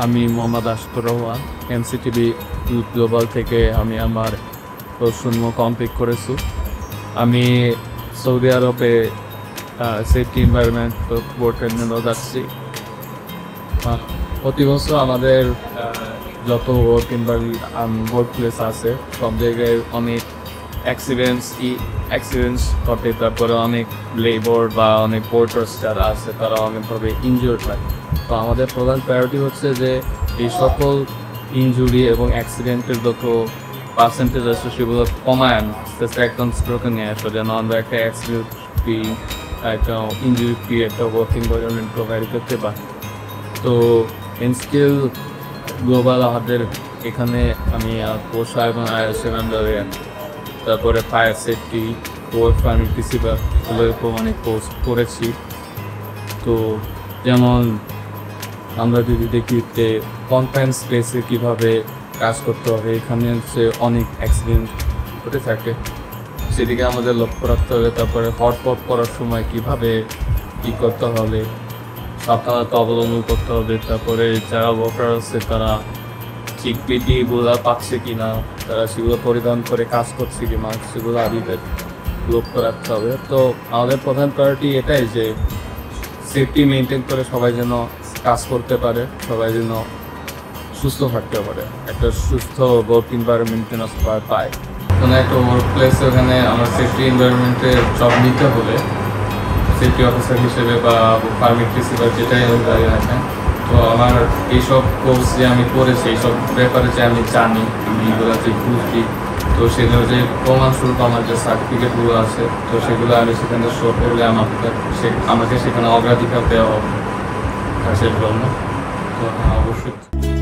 আমি Mohammad Ashfakur Rahman MCTV youth global থেকে আমি আমার প্রশ্ন কমপ্লিট করেছি। আমি সৌদি আরবে সেফটি এনভায়রনমেন্ট বোর্ডের জন্য যাচ্ছি। প্রতি বছর আমাদের যত বোর্ড প্লেস আছে সব জায়গায় অনেক অ্যাক্সিডেন্টস ঘটে। তারপরে অনেক লেবার বা অনেক পোর্টার্স যারা আছে তারা অনেকভাবে ইনজুর্ড হয়। তো আমাদের প্রধান প্রায়োরিটি হচ্ছে যে এই সকল ইনজুরি এবং অ্যাক্সিডেন্টের যত পার্সেন্টেজ আছে সেগুলো কমায় আনা, আস্তে আস্তে একদম স্ট্রোকে নিয়ে আসো, যেন আমরা একটা অ্যাক্সিডেন্ট ফ্রি, একটা ইনজুরি ফ্রি একটা ওয়ার্কিং এনভায়রনমেন্ট প্রোভাইড করতে পারি। তো এনস্কেল গ্লোবাল আমাদের এখানে আমি পোষা এবং আইএসএমএন্ডারে তারপরে ফায়ার সেফটি ফার্মিং রিসিভার এগুলোর উপর অনেক পোস্ট করেছি। তো যেমন আমরা যদি দেখি যে কনফাইন স্পেসে কীভাবে কাজ করতে হবে, এখানে হচ্ছে অনেক অ্যাক্সিডেন্ট ঘটে থাকে, সেদিকে আমাদের লক্ষ্য রাখতে হবে। তারপরে হটপট করার সময় কীভাবে কী করতে হবে, সাবধানতা অবলম্বন করতে হবে। তারপরে যারা ওয়ার্কার আছে তারা ঠিক পিপিইগুলো পাচ্ছে কি না, তারা সেগুলো পরিধান করে কাজ করছে কি না, সেগুলো আদিদের লক্ষ্য রাখতে হবে। তো আমাদের প্রধান প্রায়োরিটি এটাই যে সেফটি মেনটেন করে সবাই যেন কাজ করতে পারে, সবাই যেন সুস্থ থাকতে পারে, একটা সুস্থ ওয়ার্ক এনভায়রনমেন্ট যেন সবাই পায়। কোনো একটা ওয়ার্ক প্লেসে ওখানে আমার সেফটি এনভায়রনমেন্টে জব নিতে হলে সেফটি অফিসার হিসেবে বা পারমিট রিসিভার যেটাই আমি দাঁড়িয়ে রাখেন, তো আমার এইসব কোর্স যে আমি করেছি এইসব ব্যাপারে যে আমি জানি, আমি এগুলোতে বুঝি, তো সেগুলো যে প্রমাণস্বরূপ আমার যে সার্টিফিকেটগুলো আছে তো সেগুলো আমি সেখানে শো করলে আমাকে সেখানে অগ্রাধিকার দেওয়া হবে কাজের জন্য। তো অবশ্যই